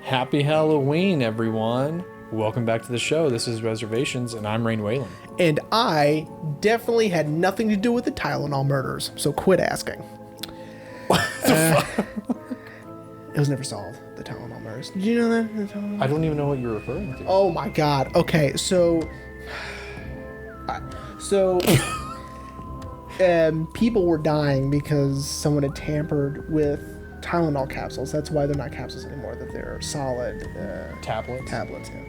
Happy Halloween, everyone. Welcome back to the show. This is Reservations, and I'm Rain Whalen. And I definitely had nothing to do with the Tylenol murders, so quit asking. What the fuck? It was never solved, the Tylenol murders. Did you know that? I don't even know what you're referring to. Oh my god. Okay, so people were dying because someone had tampered with Tylenol capsules. That's why they're not capsules anymore, that they're solid Tablets? Tablets, yeah.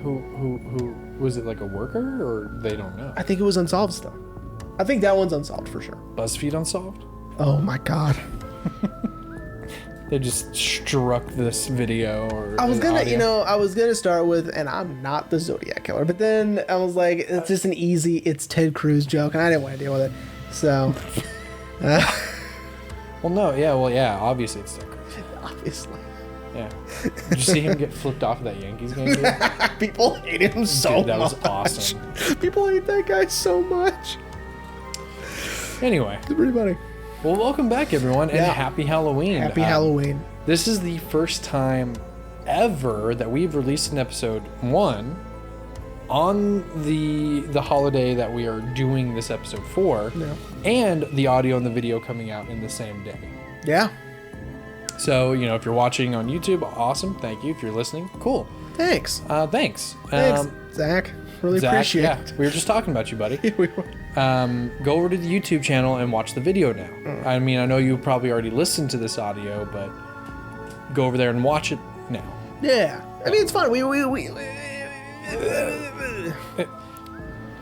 Who was it, like a worker, or they don't know? I think it was unsolved still. I think that one's unsolved for sure. BuzzFeed Unsolved? Oh my god. They just struck this video or I was gonna, audio. I was gonna start with, and I'm not the Zodiac Killer, but then I was like, it's just an easy, it's Ted Cruz joke, and I didn't want to deal with it. So, Well, yeah, obviously it's still crazy. obviously, Yeah. Did you see him get flipped off of that Yankees game, dude? people hate him so Dude, that was much. awesome. People hate that guy so much. Anyway, It's pretty funny. well, welcome back, everyone, and Yeah. happy Halloween. Happy Halloween. This is the first time ever that we've released an episode 1 on the holiday that we are doing this episode for, Yeah. and the audio and the video coming out in the same day. Yeah. So, if you're watching on YouTube, awesome, thank you. If you're listening, cool. Thanks. Thanks. Thanks, Zach. Really Zach, appreciate yeah, it. we were just talking about you, buddy. We were. Go over to the YouTube channel and watch the video now. I mean, I know you probably already listened to this audio, but go over there and watch it now. Yeah. I mean, it's fun.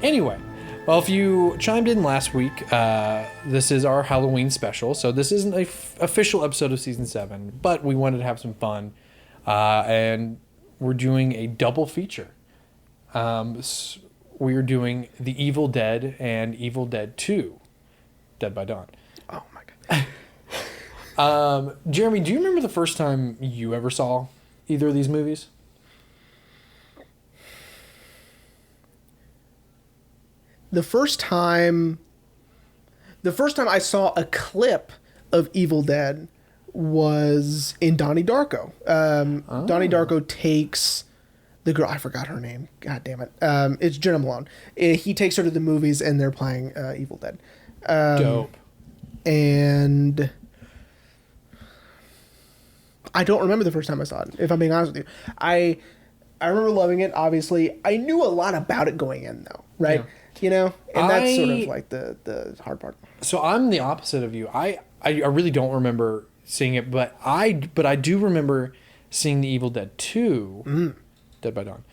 Anyway, well, if you chimed in last week, this is our Halloween special. So this isn't an official episode of season 7, but we wanted to have some fun, and we're doing a double feature. We're doing The Evil Dead and Evil Dead 2, Dead by Dawn. Oh my god. Jeremy, do you remember the first time you ever saw either of these movies? The first time I saw a clip of Evil Dead was in Donnie Darko. Donnie Darko takes the girl, I forgot her name. God damn it. It's Jenna Malone. He takes her to the movies and they're playing Evil Dead. Dope. And I don't remember the first time I saw it, if I'm being honest with you. I remember loving it, obviously. I knew a lot about it going in, though, right? Yeah. And that's sort of like the hard part. So I'm the opposite of you. I really don't remember seeing it, but I do remember seeing The Evil Dead 2, Dead by Dawn,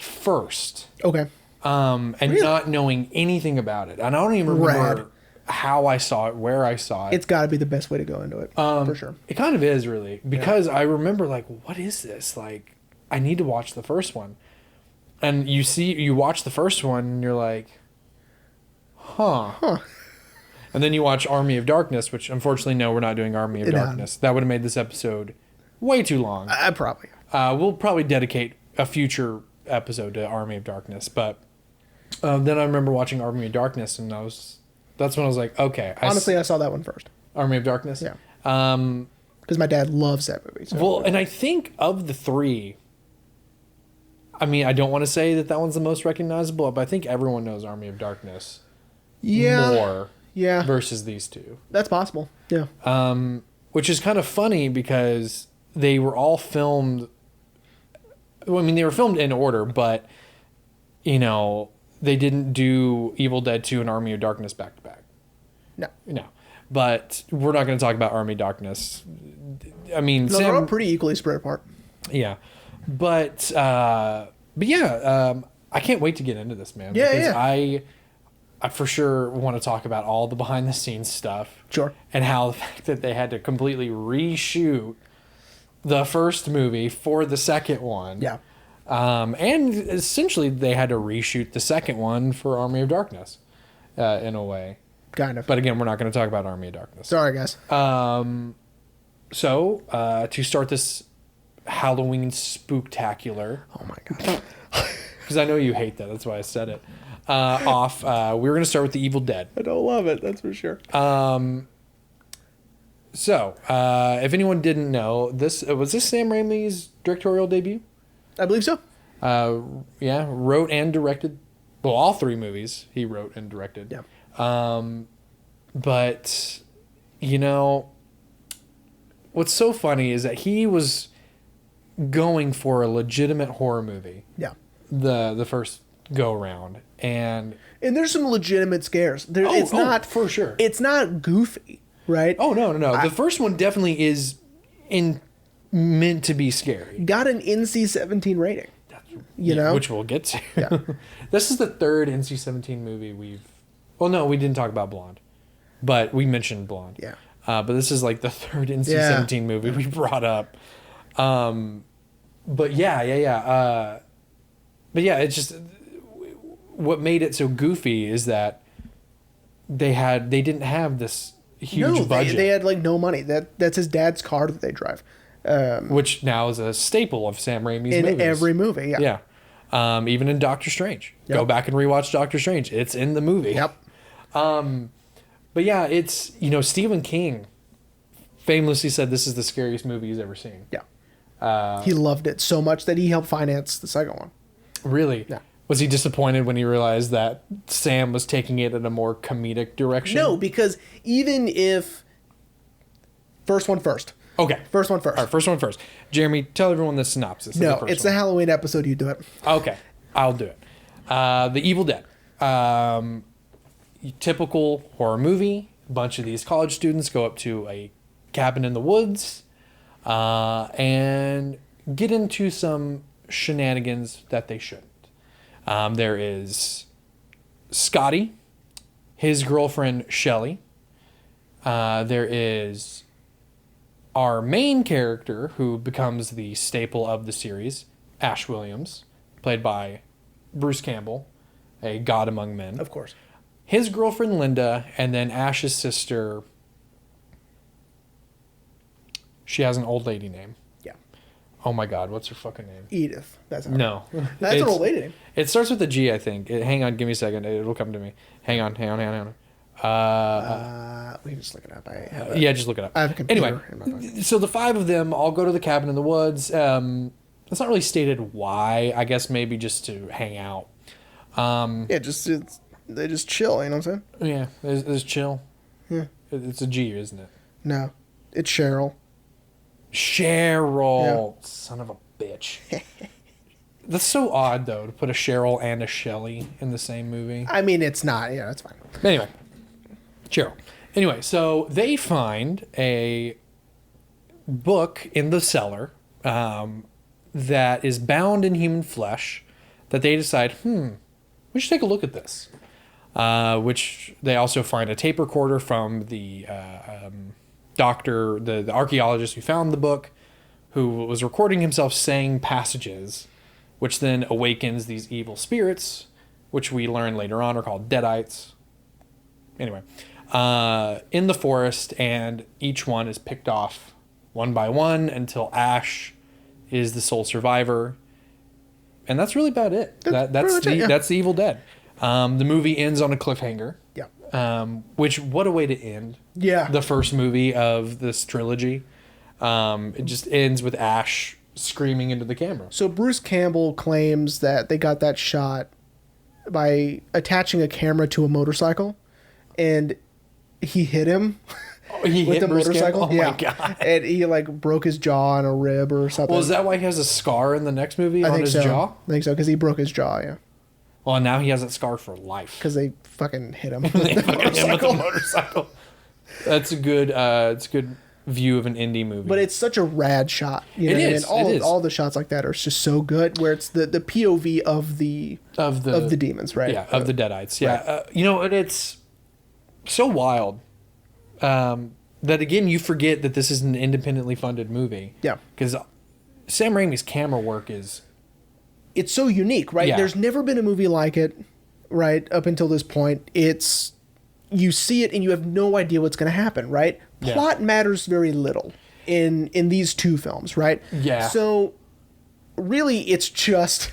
first. Okay. And Really? not knowing anything about it. And I don't even remember how I saw it, where I saw it. It's got to be the best way to go into it, for sure. It kind of is, really, because I remember, like, what is this? Like, I need to watch the first one. And you watch the first one, and you're like, huh. And then you watch Army of Darkness, which, unfortunately, no, we're not doing Army of Darkness. That would have made this episode way too long. I probably. We'll probably dedicate a future episode to Army of Darkness. But then I remember watching Army of Darkness, and that's when I was like, okay. Honestly, I saw that one first. Army of Darkness? Yeah. Because my dad loves that movie. So. Well, and I think of the three, I mean, I don't want to say that one's the most recognizable, but I think everyone knows Army of Darkness more versus these two. That's possible. Yeah. Which is kind of funny because they were all filmed. Well, I mean, they were filmed in order, but, they didn't do Evil Dead 2 and Army of Darkness back to back. No. But we're not going to talk about Army of Darkness. I mean, they're all pretty equally spread apart. Yeah. But I can't wait to get into this, man. Yeah, because yeah. I for sure want to talk about all the behind the scenes stuff. Sure. And how the fact that they had to completely reshoot the first movie for the second one. Yeah. And essentially they had to reshoot the second one for Army of Darkness, in a way. Kind of. But again, we're not going to talk about Army of Darkness. Sorry, guys. So, to start this Halloween spooktacular. Oh my god. Because I know you hate that. That's why I said it. We're going to start with The Evil Dead. I don't love it, that's for sure. So, if anyone didn't know, this was this Sam Raimi's directorial debut? I believe so. Yeah, wrote and directed. Well, all 3 movies he wrote and directed. Yeah. But, you know, what's so funny is that he was going for a legitimate horror movie. Yeah. The first go around, and there's some legitimate scares. It's not for sure. It's not goofy, right? Oh no. The first one definitely is meant to be scary. Got an NC-17 rating. You know, which we'll get to. Yeah. This is the 3rd NC-17 movie we've. Well, no, we didn't talk about Blonde, but we mentioned Blonde. Yeah. But this is like the 3rd NC-17 movie we brought up. But yeah. But yeah, it's just what made it so goofy is that they didn't have this huge budget. They had like no money. That's his dad's car that they drive. Which now is a staple of Sam Raimi's movies. In every movie, yeah. Yeah. Even in Doctor Strange. Yep. Go back and rewatch Doctor Strange. It's in the movie. Yep. But yeah, it's, you know, Stephen King famously said this is the scariest movie he's ever seen. Yeah. He loved it so much that he helped finance the second one. Really? Yeah. Was he disappointed when he realized that Sam was taking it in a more comedic direction? No, because even if... First one first. Okay. First one first. All right, first one first. Jeremy, tell everyone the synopsis. No, of the first it's one. the Halloween episode. You do it. Okay, I'll do it. The Evil Dead. Typical horror movie. A bunch of these college students go up to a cabin in the woods and get into some shenanigans that they shouldn't. There is Scotty, his girlfriend Shelly. There is our main character, who becomes the staple of the series, Ash Williams, played by Bruce Campbell, a god among men. Of course. His girlfriend Linda, and then Ash's sister. She has an old lady name. Yeah. Oh my God, what's her fucking name? Edith. That's how No. That's an old lady name. It starts with a G, I think. Hang on, give me a second. It'll come to me. Hang on. We can just look it up. I have Yeah, just look it up. I have a computer Anyway, in my pocket. so the 5 of them all go to the cabin in the woods. It's not really stated why. I guess maybe just to hang out. They just chill. You know what I'm saying? Yeah, it's chill. Yeah. It's a G, isn't it? No, it's Cheryl. Cheryl, son of a bitch. That's so odd, though, to put a Cheryl and a Shelley in the same movie. I mean, it's not. Yeah, that's fine. Anyway, Cheryl. Anyway, so they find a book in the cellar that is bound in human flesh that they decide, we should take a look at this. Which they also find a tape recorder from the doctor, the archaeologist who found the book, who was recording himself saying passages, which then awakens these evil spirits, which we learn later on are called Deadites. Anyway, in the forest, and each one is picked off one by one until Ash is the sole survivor. And that's really about it. That's the Evil Dead. The movie ends on a cliffhanger. Yeah. Which, what a way to end. Yeah. The first movie of this trilogy. It just ends with Ash screaming into the camera. So Bruce Campbell claims that they got that shot by attaching a camera to a motorcycle, and he hit him. He with hit the Bruce motorcycle. Campbell? Oh my God. And he like broke his jaw on a rib or something. Well, is that why he has a scar in the next movie on his jaw? I think so, because he broke his jaw. Yeah. Well, now he has that scar for life. Because they fucking hit him. They fucking hit him with the motorcycle. That's a good. It's a good view of an indie movie. But it's such a rad shot. You know It what I is. mean? It is. All the shots like that are just so good. Where it's the POV of the demons, right? Yeah, of the Deadites. Yeah, Right. and it's so wild that again you forget that this is an independently funded movie. Yeah. Because Sam Raimi's camera work is. It's so unique, right? Yeah. There's never been a movie like it, right? Up until this point, it's you see it and you have no idea what's going to happen, right? Yeah. Plot matters very little in these 2 films, right? Yeah. So really, it's just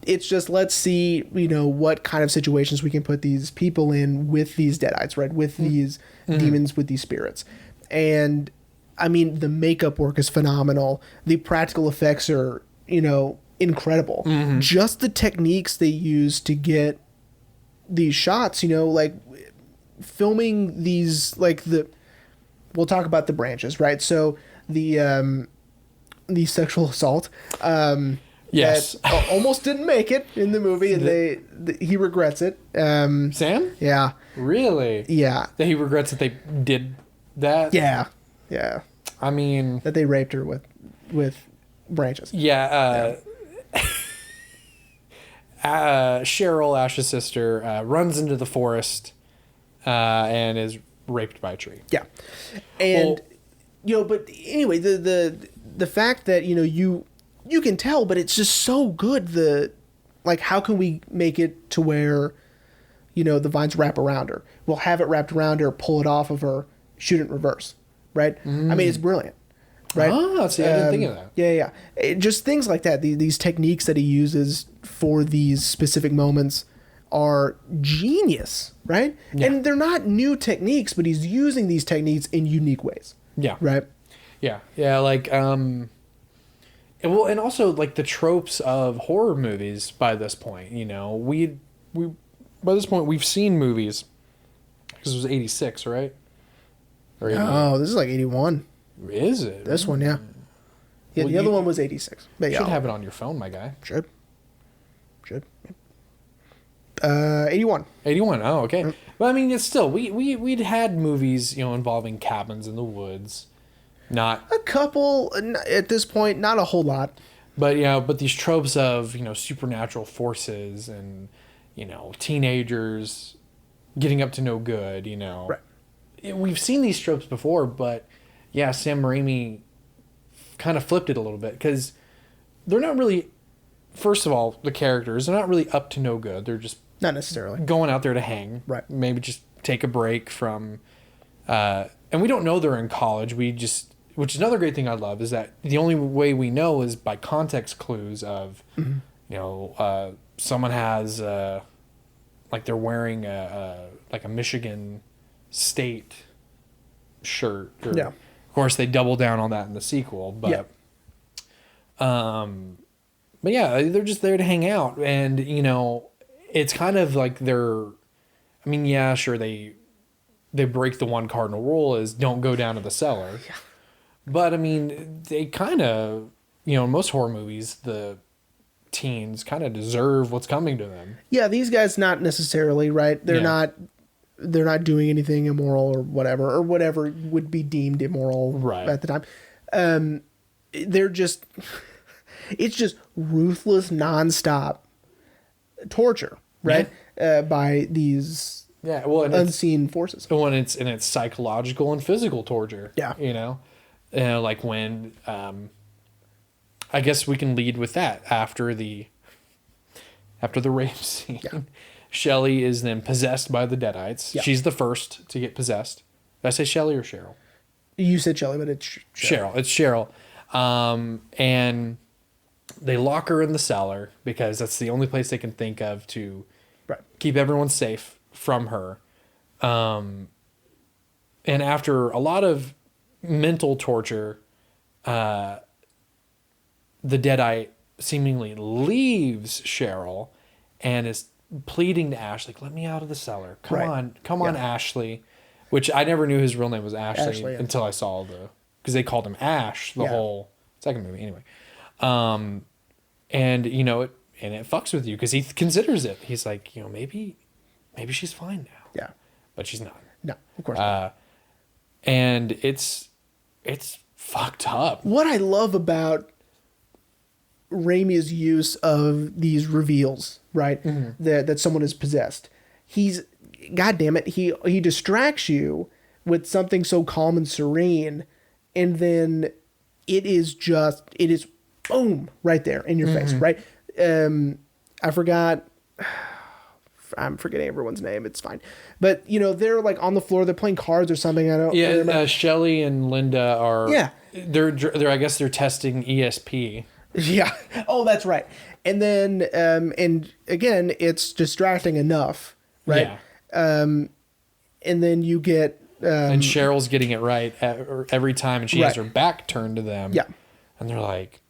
let's see, what kind of situations we can put these people in with these Deadites, right? With these demons, with these spirits. And I mean, the makeup work is phenomenal. The practical effects are, incredible. Just the techniques they use to get these shots, like filming these, like we'll talk about the branches, right? So the sexual assault, yes, that almost didn't make it in the movie, and he regrets it. Sam? Yeah. Really? Yeah. That he regrets that they did that? Yeah. Yeah. I mean... That they raped her with branches. Yeah, Cheryl, Ash's sister, runs into the forest and is raped by a tree. Yeah. And, but anyway, the fact that, you can tell, but it's just so good. How can we make it to where, the vines wrap around her? We'll have it wrapped around her, pull it off of her, shoot it in reverse. Right? I mean, it's brilliant. Right? Oh, see, I didn't think of that. Yeah. Just things like that. These techniques that he uses for these specific moments are genius, right? Yeah. And they're not new techniques, but he's using these techniques in unique ways. Yeah. Right? Yeah. And also like the tropes of horror movies by this point, we by this point we've seen movies, because it was 86, right? Or oh, this is like 81. Is it? This one, yeah. Yeah, well, the other one was 86. But you should have it on your phone, my guy. Should. 81. 81. Oh, okay. Mm. But I mean, it's still we'd had movies, involving cabins in the woods. Not a couple at this point, not a whole lot. But these tropes of, supernatural forces and, teenagers getting up to no good, Right. We've seen these tropes before, but yeah, Sam Raimi kind of flipped it a little bit, because they're not really, first of all, the characters are not really up to no good. They're just not necessarily going out there to hang. Right. Maybe just take a break from, and we don't know they're in college. Which is another great thing I love, is that the only way we know is by context clues of, someone has, like they're wearing a Michigan State shirt. Or, yeah. Of course, they double down on that in the sequel, but, but yeah, they're just there to hang out, and it's kind of like sure, they break the one cardinal rule is don't go down to the cellar, but I mean, they kind of, in most horror movies, the teens kind of deserve what's coming to them. Yeah, these guys not necessarily, right? They're not doing anything immoral or whatever would be deemed immoral at the time. They're just, it's just ruthless, nonstop torture, right? By these unseen forces. When it's psychological and physical torture. Yeah. Like when, I guess we can lead with that after the rape scene. Yeah. Shelley is then possessed by the Deadites. Yeah. She's the first to get possessed. Did I say Shelley or Cheryl? You said Shelley, but it's Cheryl. It's Cheryl. And they lock her in the cellar because that's the only place they can think of to keep everyone safe from her. And after a lot of mental torture, the Deadite seemingly leaves Cheryl and is pleading to Ash, like, let me out of the cellar. Come on, Ashley. Which I never knew his real name was Ashley until I saw because they called him Ash the whole second movie. Anyway. And it fucks with you because he considers it. He's like, maybe she's fine now. Yeah. But she's not. No, of course not. And it's fucked up. What I love about Raimi's use of these reveals, right? Mm-hmm. That someone is possessed. God damn it, he distracts you with something so calm and serene, and then it is boom right there in your face, right? I forgot. I'm forgetting everyone's name. It's fine, but they're like on the floor. They're playing cards or something. I don't. Yeah, Shelley and Linda are. Yeah, they're. I guess they're testing ESP. Yeah. Oh, that's right. And then, and again, it's distracting enough, right? Yeah. And then you get And Cheryl's getting it right every time, and she has her back turned to them. Yeah. And they're like,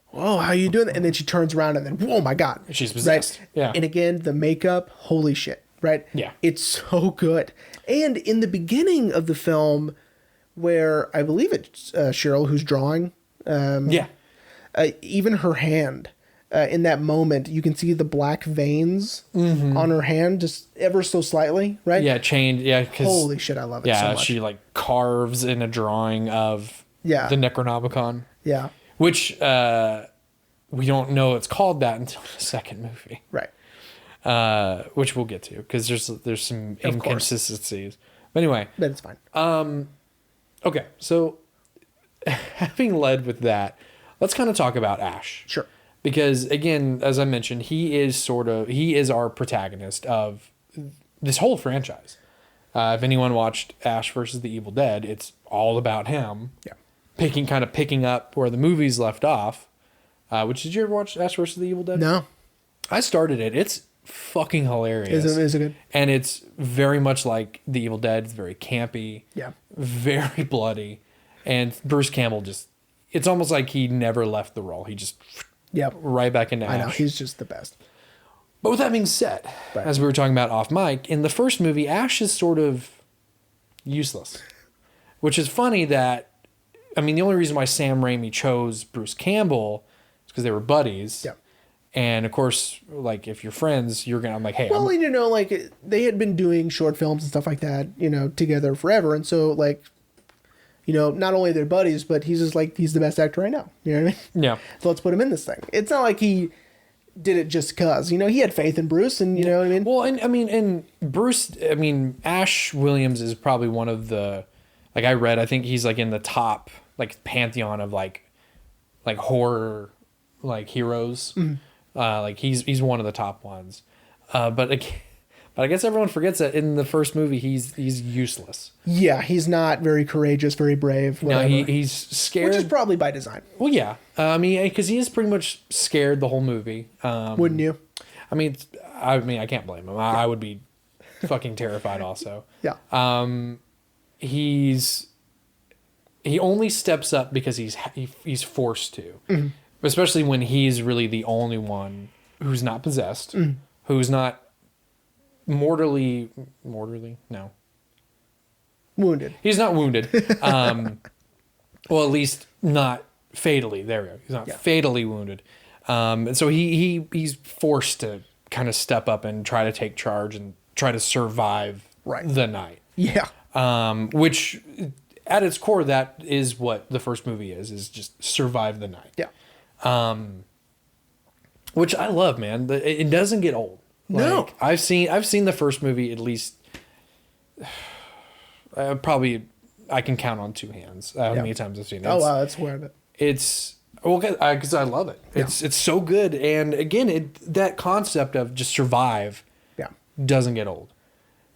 "Whoa, how you doing?" And then she turns around, and then, "Oh my god, she's possessed." Right? Yeah. And again, the makeup, holy shit, right? Yeah. It's so good. And in the beginning of the film, where I believe it's Cheryl who's drawing, even her hand. In that moment, you can see the black veins on her hand, just ever so slightly, right? Yeah, chained. Yeah, holy shit, I love it so much. Yeah, she like carves in a drawing of the Necronomicon. Yeah. Which we don't know it's called that until the second movie. Right. Which we'll get to, because there's some inconsistencies. But anyway. But it's fine. Okay, so having led with that, let's kind of talk about Ash. Sure. Because again, as I mentioned, he is our protagonist of this whole franchise. If anyone watched Ash versus the Evil Dead, it's all about him. Yeah. Picking up where the movies left off. Which, did you ever watch Ash versus the Evil Dead? No. I started it. It's fucking hilarious. Is it good? And it's very much like the Evil Dead. It's very campy. Yeah. Very bloody. And Bruce Campbell it's almost like he never left the role. He just right back into Ash. I know, he's just the best. But with that being said, as we were talking about off mic, in the first movie, Ash is sort of useless. Which is funny that, I mean, the only reason why Sam Raimi chose Bruce Campbell is because they were buddies. Yeah. And of course, like, if you're friends, I'm like, hey. Well, like, they had been doing short films and stuff like that, together forever. And so, like, not only they're buddies, but he's just like, he's the best actor right now. You know what I mean? Yeah. So let's put him in this thing. It's not like he did it just cause, he had faith in Bruce, and you know what I mean? Well, and Bruce, Ash Williams is probably one of the, like, I think he's like in the top, like, pantheon of like horror, like, heroes. Mm-hmm. Like he's one of the top ones. But I guess everyone forgets that in the first movie he's useless. Yeah, he's not very courageous, very brave. Whatever. No, he's scared, which is probably by design. Well, yeah, because he is pretty much scared the whole movie. Wouldn't you? I can't blame him. I would be fucking terrified also. Yeah. He only steps up because he's forced to, mm-hmm. especially when he's really the only one who's not possessed, mm-hmm. who's not mortally no, wounded. He's not wounded. Well, at least not fatally. There we go. He's not fatally wounded. And so he's forced to kind of step up and try to take charge and try to survive the night. Yeah. Which at its core, that is what the first movie is just survive the night. Yeah. Which I love, man. It doesn't get old. No. I've seen the first movie at least probably I can count on two hands how many times I've seen it. Oh wow, that's weird. It's because I love it. It's so good, and again, that concept of just survive doesn't get old,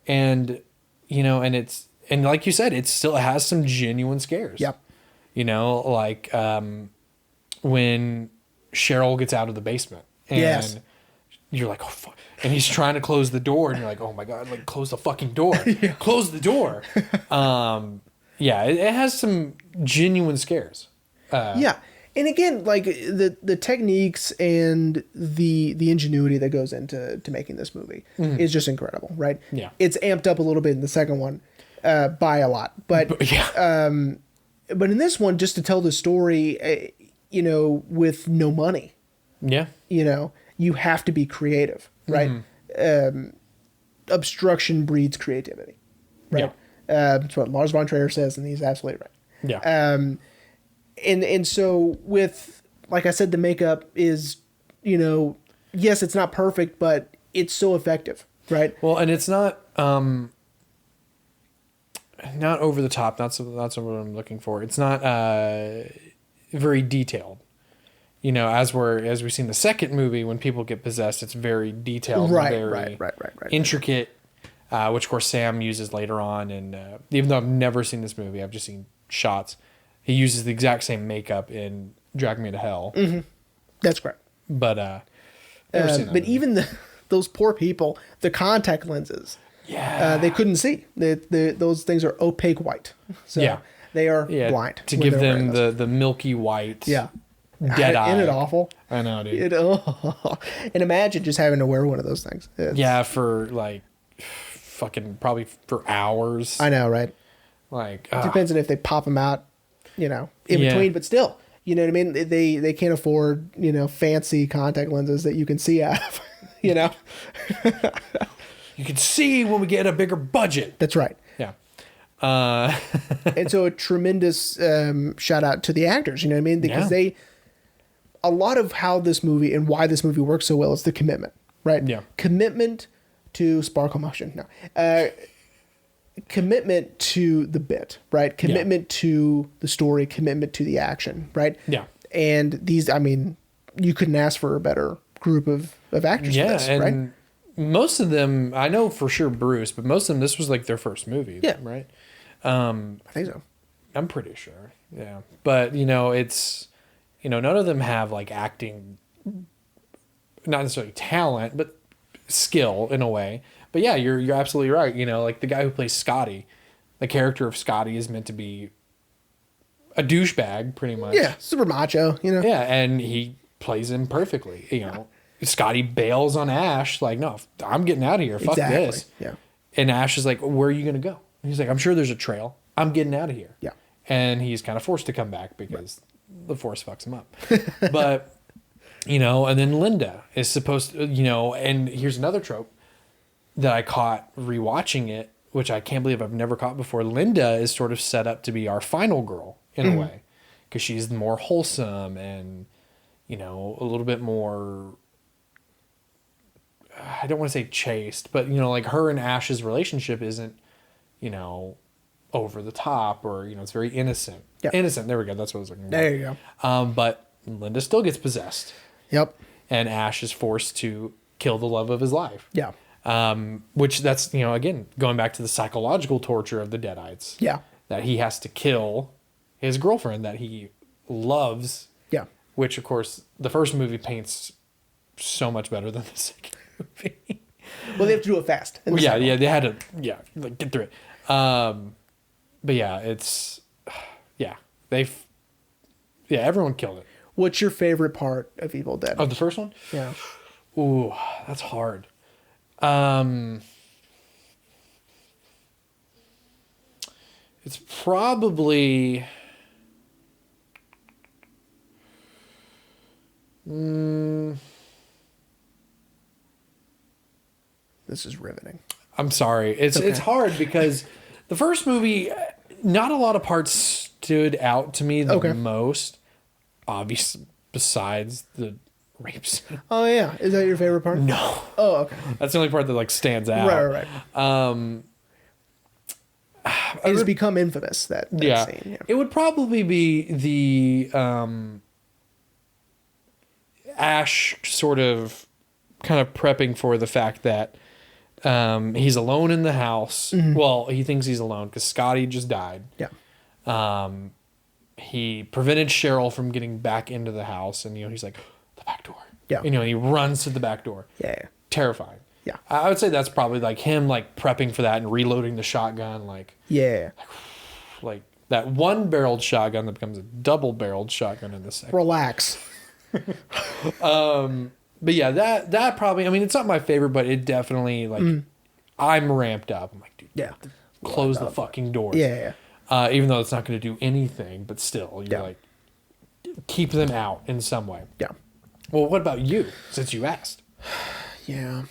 and and like you said, it still has some genuine scares. Yep. Like when Cheryl gets out of the basement and you're like, oh fuck. And he's trying to close the door, and you're like, oh my god, like, close the fucking door. Close the door. It has some genuine scares. And again, like, the techniques and the ingenuity that goes into making this movie is just incredible, right? Yeah. It's amped up a little bit in the second one by a lot. But but in this one, just to tell the story, with no money. Yeah. You have to be creative, right? Mm-hmm. Obstruction breeds creativity, right? Yeah. That's what Lars von Trier says, and he's absolutely right. Yeah. And so with, like I said, the makeup is, yes, it's not perfect, but it's so effective, right? Well, and it's not over the top. That's what I'm looking for. It's not very detailed. As we've seen the second movie, when people get possessed, it's very detailed, very intricate, which of course Sam uses later on. And even though I've never seen this movie, I've just seen shots. He uses the exact same makeup in Drag Me to Hell. Mm-hmm. That's correct. But never seen that movie. Even those poor people, the contact lenses. Yeah. They couldn't see. Those things are opaque white. So Yeah. they are Yeah, blind. to when give they're wearing them those. the milky white. Yeah. Dead eye. Isn't it awful? I know, dude. And imagine just having to wear one of those things. Yeah, for like fucking probably for hours. I know, right? Like Depends on if they pop them out, in Yeah. between, but still, you know what I mean? They can't afford, fancy contact lenses that you can see out of, You can see when we get a bigger budget. That's right. Yeah. And so a tremendous shout out to the actors, you know what I mean? Because Yeah. a lot of how this movie and why this movie works so well is the commitment, right? Yeah. Commitment to sparkle motion. No. Commitment to the bit, right? Commitment to the story, commitment to the action, right? Yeah. And these, you couldn't ask for a better group of actors for this, and right? most of them, I know for sure Bruce, but most of them, this was like their first movie. Yeah. Right? I think so. I'm pretty sure. Yeah. But, it's, none of them have like acting, not necessarily talent, but skill in a way. But yeah, you're absolutely right. Like the guy who plays Scotty, the character of Scotty is meant to be a douchebag pretty much. Yeah, super macho, Yeah. And he plays him perfectly. Scotty bails on Ash, like, no, I'm getting out of here. Fuck Exactly. this. Yeah. And Ash is like, where are you going to go? And he's like, I'm sure there's a trail. I'm getting out of here. Yeah. And he's kind of forced to come back because the Force fucks him up. But, and then Linda is supposed to, and here's another trope that I caught rewatching it, which I can't believe I've never caught before. Linda is sort of set up to be our final girl in a way because she's more wholesome and, a little bit more, I don't want to say chaste, but, like her and Ash's relationship isn't, over the top or, it's very innocent. Yeah. Innocent. There we go. That's what I was looking for. There you go. But Linda still gets possessed. Yep. And Ash is forced to kill the love of his life. Yeah. Which that's, again, going back to the psychological torture of the Deadites. Yeah. That he has to kill his girlfriend that he loves. Yeah. Which, of course, the first movie paints so much better than the second movie. Well, they have to do it fast. Well, yeah, they had to, like, get through it. But yeah, it's, everyone killed it. What's your favorite part of Evil Dead? Oh, the first one? Yeah. Ooh, that's hard. It's probably This is riveting. I'm sorry. It's hard because the first movie, not a lot of parts stood out to me the most. Obviously, besides the rape scene. Oh yeah, is that your favorite part? No. Oh okay. That's the only part that like stands out. Right. It's become infamous that scene. Yeah. It would probably be the Ash sort of kind of prepping for the fact that he's alone in the house. Mm-hmm. Well, he thinks he's alone because Scotty just died. Yeah. He prevented Cheryl from getting back into the house, and he's like, the back door. Yeah. And he runs to the back door. Yeah. Terrifying. Yeah. I would say that's probably like him like prepping for that and reloading the shotgun, like that one-barreled shotgun that becomes a double-barreled shotgun in the second. Relax. But yeah, that probably, I mean, it's not my favorite, but it definitely like I'm ramped up. I'm like, dude, Yeah. close the fucking doors. Yeah. Even though it's not going to do anything, but still, you're like, keep them out in some way. Yeah. Well, what about you, since you asked? Yeah.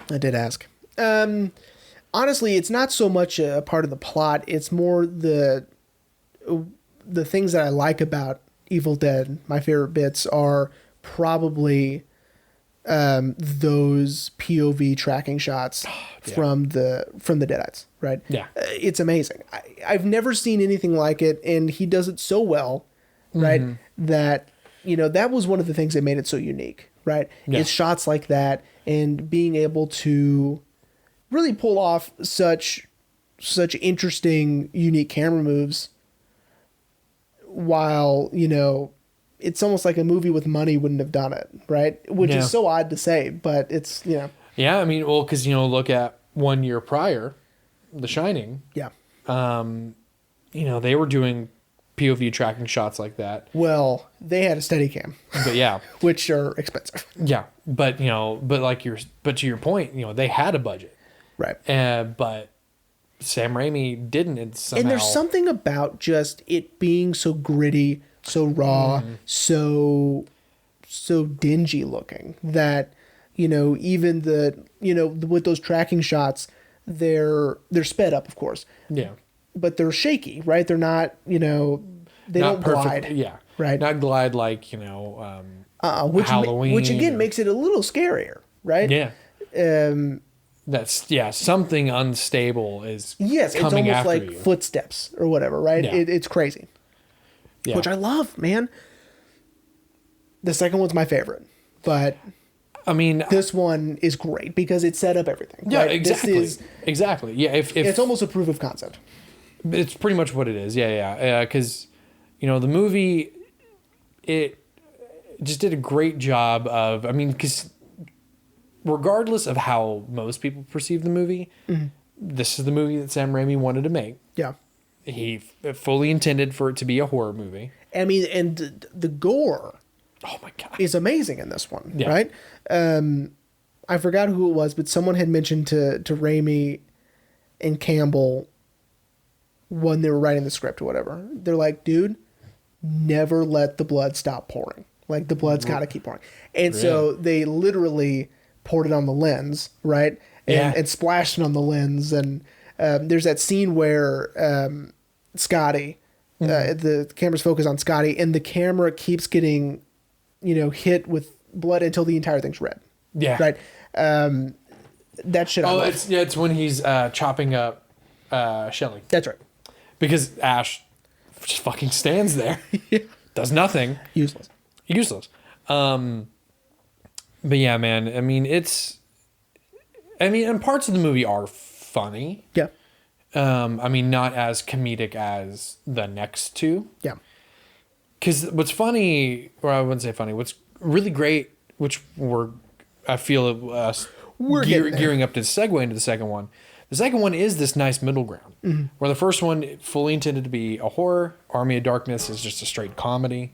I did ask. Honestly, it's not so much a part of the plot. It's more the things that I like about Evil Dead. My favorite bits are probably those POV tracking shots from the Deadites, right? Yeah. It's amazing. I've never seen anything like it, and he does it so well, right? That, that was one of the things that made it so unique, right? Yeah. It's shots like that and being able to really pull off such interesting, unique camera moves while, it's almost like a movie with money wouldn't have done it, right? Which is so odd to say, but it's, Yeah, I mean, well, because, look at 1 year prior, The Shining, Yeah. they were doing POV tracking shots like that. Well, they had a Steadicam, But yeah, which are expensive. yeah. But but to your point, they had a budget. Right. But Sam Raimi didn't. And somehow, And there's something about just it being so gritty, so raw, so dingy looking that, even with those tracking shots, they're sped up, of course. Yeah. But they're shaky, right? They're not, they Not don't glide. Yeah. Right. Not glide like, Halloween. Which again makes it a little scarier, right? Yeah. That's something unstable is Yes, it's coming almost after like you. footsteps or whatever, right? Yeah. It's crazy. Yeah. Which I love, man. The second one's my favorite, but I mean, this one is great because it set up everything. yeah, right? exactly. This is, exactly. Yeah. If it's almost a proof of concept. it's pretty much what it is. Yeah. Because, the movie, it just did a great job of, because regardless of how most people perceive the movie, this is the movie that Sam Raimi wanted to make. Yeah. He fully intended for it to be a horror movie. And the gore Oh my God. is amazing in this one, Yeah. right? I forgot who it was, but someone had mentioned to Raimi and Campbell when they were writing the script or whatever. They're like, dude, never let the blood stop pouring. Like, the blood's got to keep pouring. And so they literally poured it on the lens, right? And splashed it on the lens. And there's that scene where Scotty, the camera's focused on Scotty, and the camera keeps getting, hit with blood until the entire thing's red. Yeah. Right? That shit I love. it's when he's chopping up Shelly. That's right. Because Ash just fucking stands there. Does nothing. Useless. But yeah, man, and parts of the movie are funny. Yeah. Not as comedic as the next two. Yeah. Because what's funny, or I wouldn't say funny, what's really great, which I feel We're getting there. gearing up to segue into the second one. The second one is this nice middle ground, where the first one fully intended to be a horror. Army of Darkness is just a straight comedy.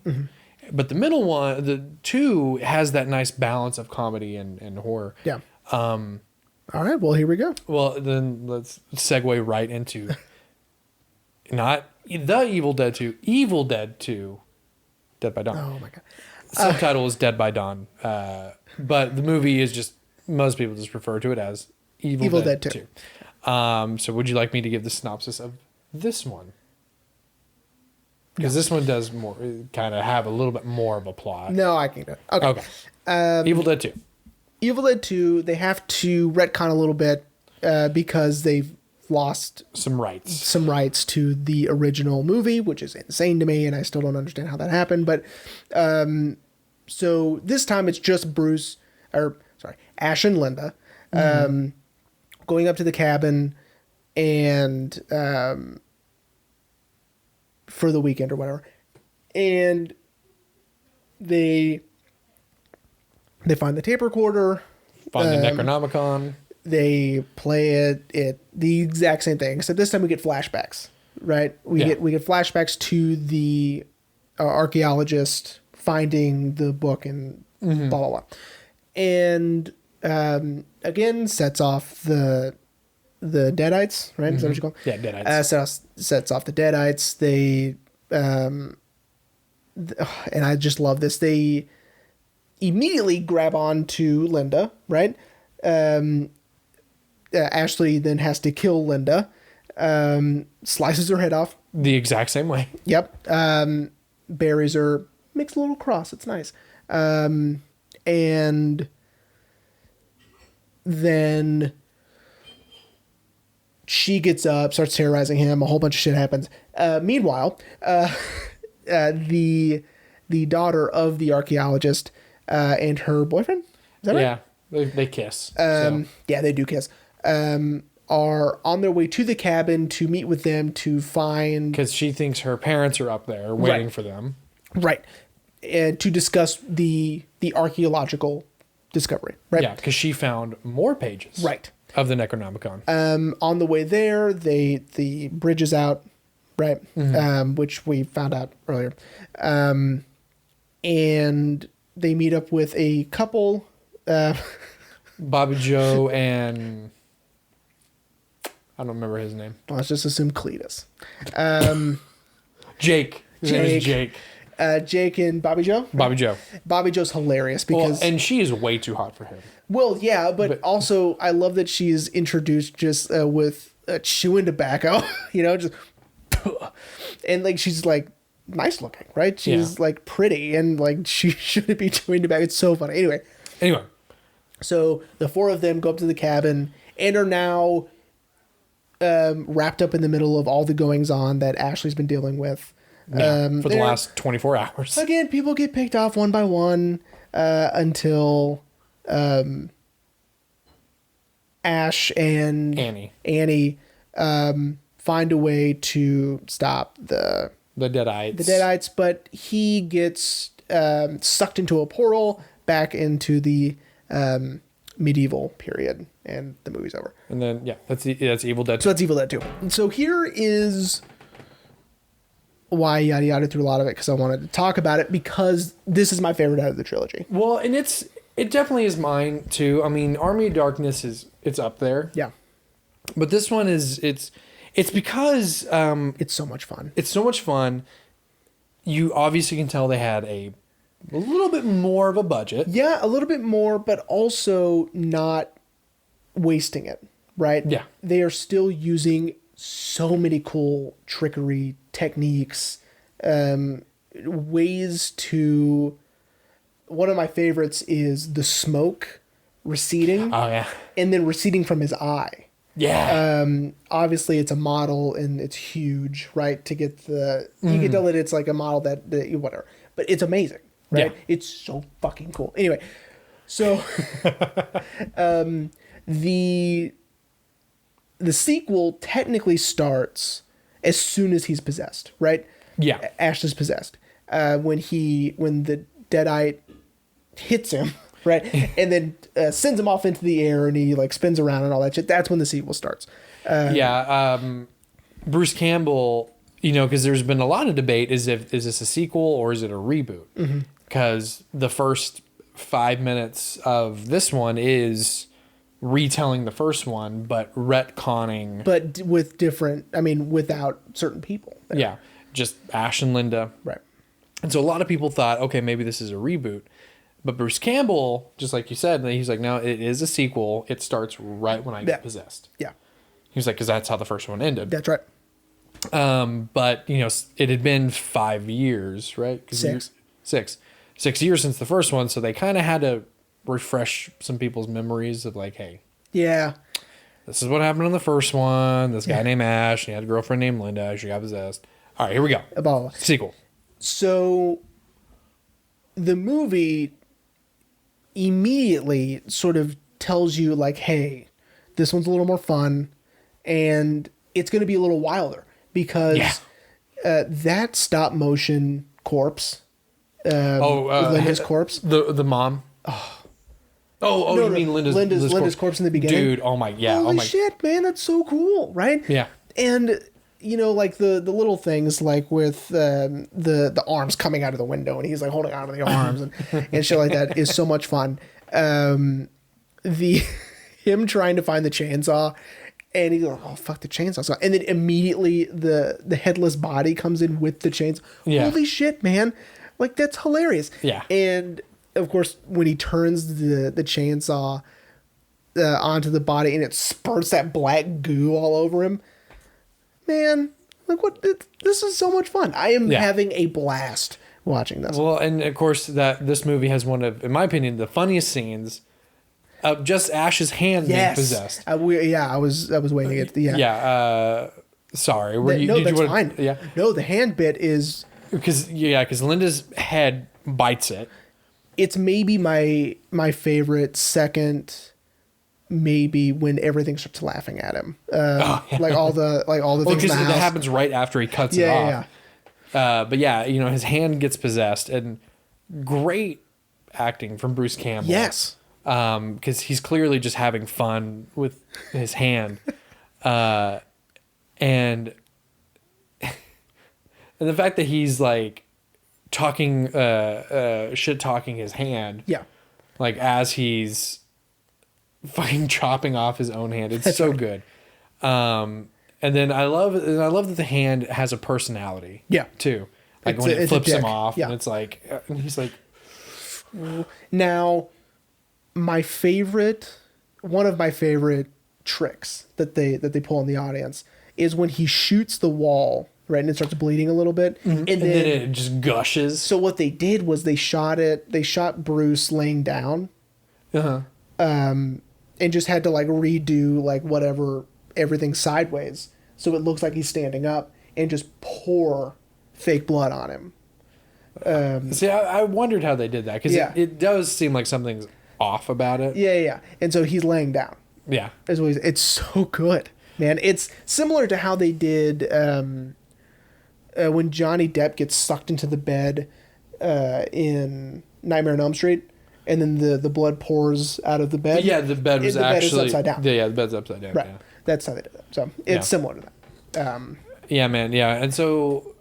But the middle one, the two, has that nice balance of comedy and horror. Yeah. All right. Well, here we go. Well, then let's segue right into not the Evil Dead 2, Evil Dead 2, Dead by Dawn. Oh my God. Subtitle is Dead by Dawn. But the movie is just, most people just refer to it as Evil Dead 2. So would you like me to give the synopsis of this one? Because this one does more, kind of have a little bit more of a plot. No, I can do it. Okay. Evil Dead 2. Evil Dead 2, they have to retcon a little bit because they've lost Some rights. some rights to the original movie, which is insane to me, and I still don't understand how that happened. But so this time it's just Ash and Linda going up to the cabin and for the weekend or whatever, and they find the tape recorder, Find the Necronomicon. they play it the exact same thing, except this time we get flashbacks, right? We get flashbacks to the archaeologist finding the book and blah blah blah, and again sets off the Deadites, right? Is that what you call them? Yeah, Deadites. Sets off the Deadites. They and I just love this. They immediately grab on to Linda, right? Ashley then has to kill Linda, slices her head off. The exact same way. Yep. Buries her, makes a little cross. It's nice. And then she gets up, starts terrorizing him. A whole bunch of shit happens. Meanwhile, the daughter of the archaeologist and her boyfriend, is that right? Yeah, they kiss. Yeah, they do kiss. Are on their way to the cabin to meet with them to find... Because she thinks her parents are up there waiting for them. Right. And to discuss the archaeological discovery, right? Yeah, because she found more pages. Right. Of the Necronomicon. On the way there, the bridge is out, right? Which we found out earlier. And they meet up with a couple. Bobby Joe and... I don't remember his name. Let's just assume Cletus. Jake. His name is Jake. Jake and Bobby Joe? Bobby Joe. Bobby Joe's hilarious because... and she is way too hot for him. Well, yeah, but also I love that she's introduced just with chewing tobacco, just... And, like, she's, like, nice looking, right? She's, like, pretty and, like, she shouldn't be chewing tobacco. It's so funny. Anyway. So the four of them go up to the cabin and are now wrapped up in the middle of all the goings-on that Ashley's been dealing with. For the last 24 hours. Again, people get picked off one by one until Ash and Annie find a way to stop the Deadites. But he gets sucked into a portal back into the medieval period, and the movie's over. And then, that's Evil Dead 2. So that's Evil Dead 2. And so here is... why yada yada through a lot of it, because I wanted to talk about it because this is my favorite out of the trilogy. Well, and it definitely is mine too. I mean, Army of Darkness it's up there. Yeah. But this one it's because it's so much fun. It's so much fun. You obviously can tell they had a little bit more of a budget. Yeah, a little bit more, but also not wasting it, right? Yeah. They are still using so many cool trickery techniques, ways to... One of my favorites is the smoke receding. Oh, yeah. And then receding from his eye. Yeah. Obviously, it's a model and it's huge, right? To get the... You can tell that it's like a model that whatever. But it's amazing, right? Yeah. It's so fucking cool. Anyway, so... The sequel technically starts as soon as he's possessed, right? Yeah. Ash is possessed. When the Deadite hits him, right? And then sends him off into the air and he like spins around and all that shit. That's when the sequel starts. Bruce Campbell, because there's been a lot of debate is this a sequel or is it a reboot? Because the first 5 minutes of this one is retelling the first one, but retconning. But with different, without certain people. Yeah, just Ash and Linda. Right. And so a lot of people thought, okay, maybe this is a reboot. But Bruce Campbell, just like you said, he's like, no, it is a sequel. It starts right when I get possessed. Yeah. He was like, because that's how the first one ended. That's right. But, it had been 5 years, right? 6 years since the first one. So they kind of had to refresh some people's memories of like, hey, this is what happened in the first one. This guy named Ash, and he had a girlfriend named Linda. She got possessed. All right, here we go. Sequel. So the movie immediately sort of tells you like, hey, this one's a little more fun and it's going to be a little wilder because that stop motion corpse, Linda's corpse, the mom. You mean Linda's corpse in the beginning? Dude, holy shit, man, that's so cool, right? Yeah. And like the little things like with the arms coming out of the window and he's like holding on to the arms and shit like that is so much fun. Him trying to find the chainsaw and he's like, oh fuck the chainsaw. And then immediately the headless body comes in with the chainsaw. Yeah. Holy shit, man. Like that's hilarious. Yeah. And of course, when he turns the chainsaw onto the body and it spurts that black goo all over him, man, like this is so much fun. I am having a blast watching this. Well, and of course this movie has one of, in my opinion, the funniest scenes of just Ash's hand being possessed. I was waiting at the sorry. Fine. Yeah. No, the hand bit is because Linda's head bites it. It's maybe my favorite second, maybe when everything starts laughing at him. Like all the things in the house. That happens right after he cuts it off. But his hand gets possessed and great acting from Bruce Campbell. Yes. because he's clearly just having fun with his hand, and and the fact that he's like talking, shit talking his hand, Yeah. like as he's fucking chopping off his own hand. It's That's so right. good. And then I love that the hand has a personality. Yeah. Too. Like It's when a it flips him dick. off, Yeah. and it's like, and he's like, Now, one of my favorite tricks that they pull in the audience is when he shoots the wall, right, and it starts bleeding a little bit, and and then it just gushes. so what they did was they shot Bruce laying down, Uh-huh. and just had to like redo like whatever everything sideways, so it looks like he's standing up, and just pour fake blood on him. See, I wondered how they did that because Yeah. it does seem like something's off about it. Yeah. And so he's laying down. Yeah. It's so good, man. It's similar to how they did when Johnny Depp gets sucked into the bed in Nightmare on Elm Street, and then the blood pours out of the bed. Yeah, the bed was the bed is actually upside down. Yeah, the bed's upside down. Right. Yeah. That's how they did it. So it's Yeah. similar to that. Yeah, man. Yeah, and so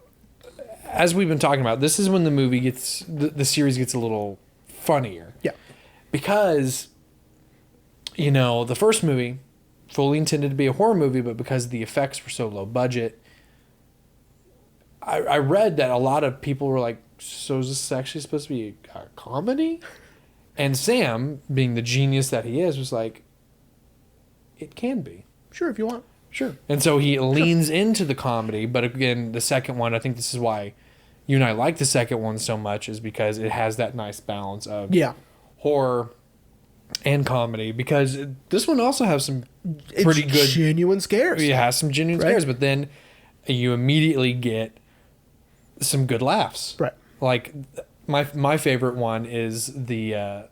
as we've been talking about, this is when the movie gets the series gets a little funnier. Yeah. Because, the first movie fully intended to be a horror movie, but because the effects were so low budget, I read that a lot of people were like, so is this actually supposed to be a comedy? And Sam, being the genius that he is, was like, it can be. Sure, if you want. Sure. And so he leans into the comedy, but again, the second one, I think this is why you and I like the second one so much, is because it has that nice balance of Yeah. horror and comedy, because this one also has some pretty good, genuine scares. it has some genuine Right. scares, but then you immediately get some good laughs. Right. Like my favorite one is the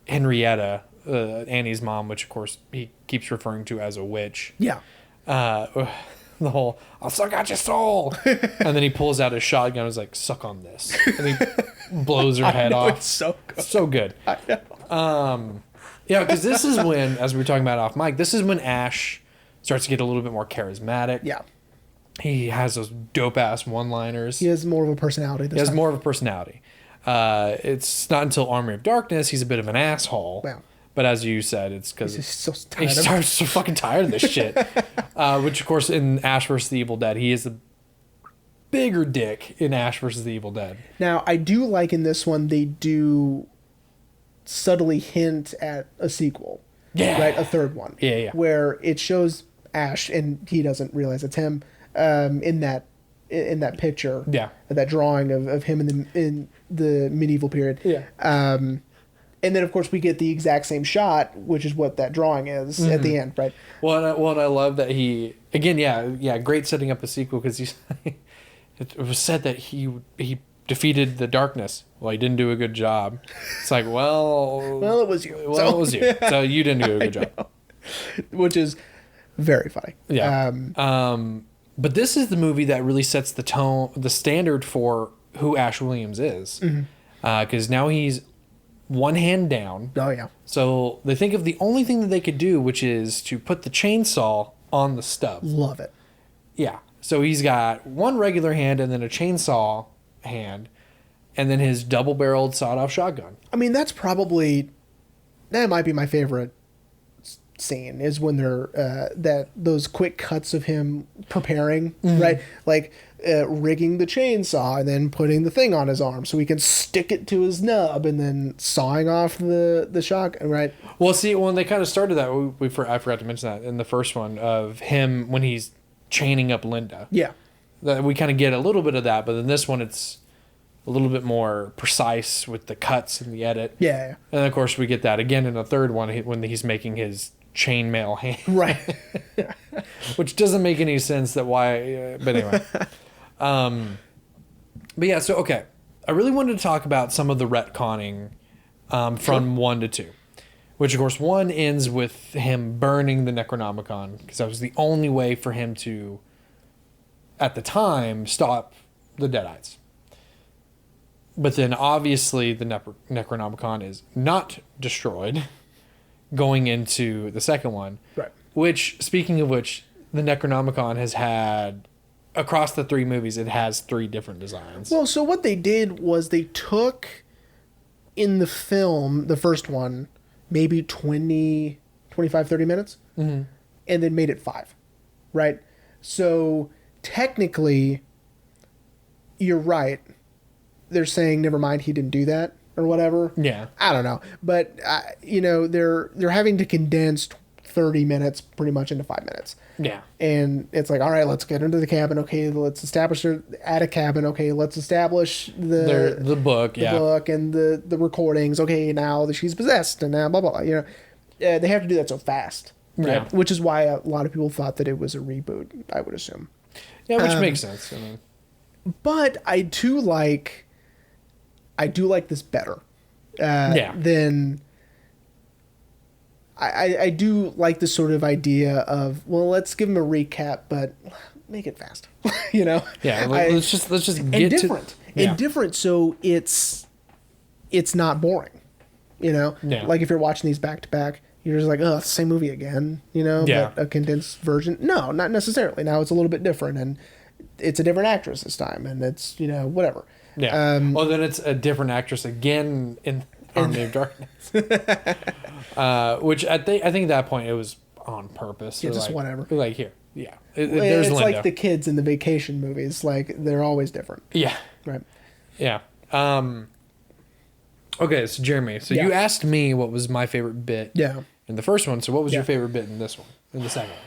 Henrietta, Annie's mom, which of course he keeps referring to as a witch. Yeah. The whole "I'll suck out your soul," and then he pulls out his shotgun and is like, "Suck on this," and he blows her head off. It's so good. So good. I know. Yeah, because this is when, as we were talking about off mic, this is when Ash starts to get a little bit more charismatic. Yeah. He has those dope ass one-liners. He has more of a personality this He has time. more of a personality. It's not until Army of Darkness he's a bit of an asshole. Wow. But as you said, it's because He's so he tired of it. starts so fucking tired of this shit. Which, of course, in Ash vs. the Evil Dead, he is a bigger dick in Ash vs. the Evil Dead. Now, I do like in this one, they do subtly hint at a sequel. Yeah. Right? A third one. Yeah. Where it shows Ash, and he doesn't realize it's him, in that picture. Yeah. That drawing of him in the medieval period. Yeah. And then, of course, we get the exact same shot, which is what that drawing is at the end, right? Well, and I love that he, again, great setting up a sequel, because it was said that he defeated the darkness. Well, he didn't do a good job. It's like, Well, it was you. Well, it was you. So you didn't do a good job. Which is very funny. Yeah. But this is the movie that really sets the tone, the standard for who Ash Williams is. Because now he's one hand down. Oh, yeah. So they think of the only thing that they could do, which is to put the chainsaw on the stub. Love it. Yeah. So he's got one regular hand and then a chainsaw hand, and then his double-barreled sawed-off shotgun. I mean, that might be my favorite scene, is when they're those quick cuts of him preparing, right? Like rigging the chainsaw and then putting the thing on his arm so he can stick it to his nub, and then sawing off the shotgun, right? Well, see, when they kind of started that, I forgot to mention that in the first one, of him when he's chaining up Linda. Yeah. That we kind of get a little bit of that, but in this one it's a little bit more precise with the cuts and the edit. Yeah. And of course we get that again in the third one when he's making his chainmail hand, Right. which doesn't make any sense. But anyway. But yeah, so okay, I really wanted to talk about some of the retconning from 1 to 2, which of course 1 ends with him burning the Necronomicon, because that was the only way for him to, at the time, stop the Deadites. But then obviously the Necronomicon is not destroyed going into the second one. Right. Which, speaking of which, the Necronomicon has had, across the 3 movies, it has 3 different designs. Well, so what they did was they took, in the film, the first one, maybe 20, 25, 30 minutes, and then made it 5, right? So technically, you're right. They're saying, never mind, he didn't do that, or whatever. Yeah. I don't know. But, they're having to condense 30 minutes pretty much into 5 minutes. Yeah. And it's like, all right, let's get into the cabin. Okay, let's establish her at a cabin. Okay, let's establish The book, the book and the recordings. Okay, now that she's possessed and now blah, blah, blah. They have to do that so fast. Right? Yeah. Which is why a lot of people thought that it was a reboot, I would assume. Yeah, which makes sense. I mean, But I do like this better than... I do like the sort of idea of, well, let's give him a recap, but make it fast. Yeah, let's just get different. And different, so it's not boring. Yeah. Like if you're watching these back to back, you're just like, oh, it's the same movie again. Yeah. But a condensed version. No, not necessarily. Now it's a little bit different, and it's a different actress this time, and it's whatever. Yeah. Well, then it's a different actress again in Army of Darkness. Which I think at that point it was on purpose. Yeah, just whatever. Like here, yeah. There's Linda. like the kids in the vacation movies. Like they're always different. Yeah. Right. Yeah. Okay, so Jeremy, you asked me what was my favorite bit. Yeah. In the first one, so what was your favorite bit in this one? In the second one?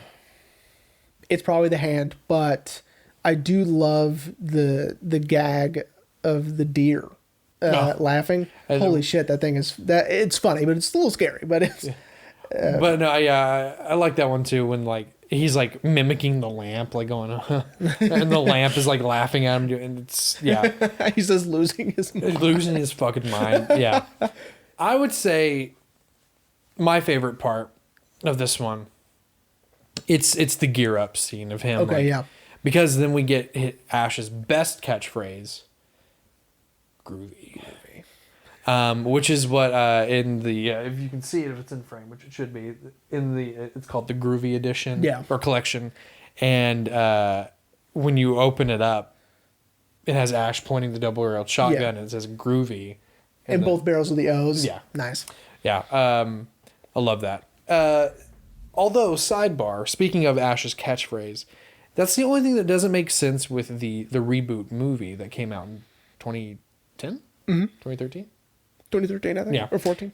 It's probably the hand, but I do love the gag of the deer laughing. Holy shit, that thing is it's funny, but it's a little scary. But it's but no, I like that one too when like he's like mimicking the lamp, like going and the lamp is like laughing at him, and it's he's just losing his fucking mind. Yeah. I would say my favorite part of this one, it's the gear up scene of him. Okay, because then we get Ash's best catchphrase, groovy. Which is what in the if you can see it, if it's in frame, which it should be, in the it's called the Groovy Edition or collection, and when you open it up, it has Ash pointing the double-barreled shotgun and it says groovy, and both barrels of the O's. Yeah, nice. Yeah, I love that. Although sidebar, speaking of Ash's catchphrase, that's the only thing that doesn't make sense with the reboot movie that came out in 2010, 2013. 2013, I think. Yeah. Or 14.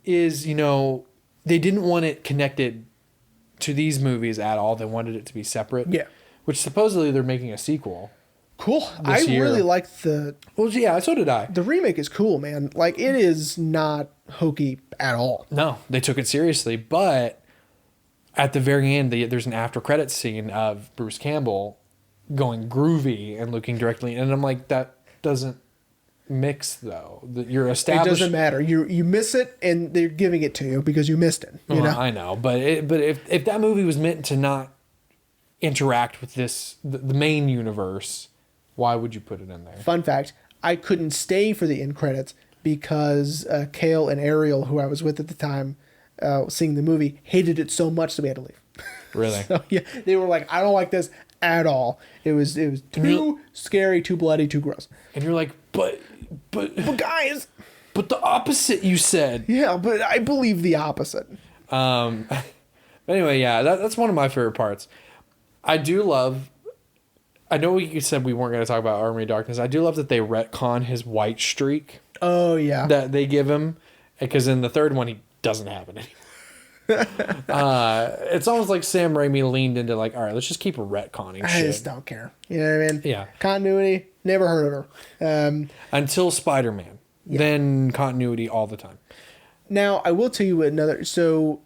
Is, they didn't want it connected to these movies at all. They wanted it to be separate. Yeah. Which supposedly they're making a sequel. Cool. I really like the... Well, yeah, so did I. The remake is cool, man. Like, it is not hokey at all. No, they took it seriously. But at the very end, there's an after credits scene of Bruce Campbell going groovy and looking directly. And I'm like, that doesn't mix though. You're established. It doesn't matter. You miss it, and they're giving it to you because you missed it. You know? I know, but if that movie was meant to not interact with the main universe, why would you put it in there? Fun fact: I couldn't stay for the end credits because Kale and Ariel, who I was with at the time, seeing the movie, hated it so much that we had to leave. Really? So, yeah, they were like, "I don't like this at all. It was too scary, too bloody, too gross." And you're like, but guys, but the opposite you said. Yeah, but I believe the opposite. Anyway, yeah, that's one of my favorite parts. I do love. I know we said we weren't going to talk about Army of Darkness. I do love that they retcon his white streak. Oh yeah, that they give him, because in the third one he doesn't have it anymore. It's almost like Sam Raimi leaned into like, all right, let's just keep retconning shit. I just don't care. You know what I mean? Yeah. Continuity, never heard of her. Until Spider-Man. Yeah. Then continuity all the time. Now, I will tell you another. So,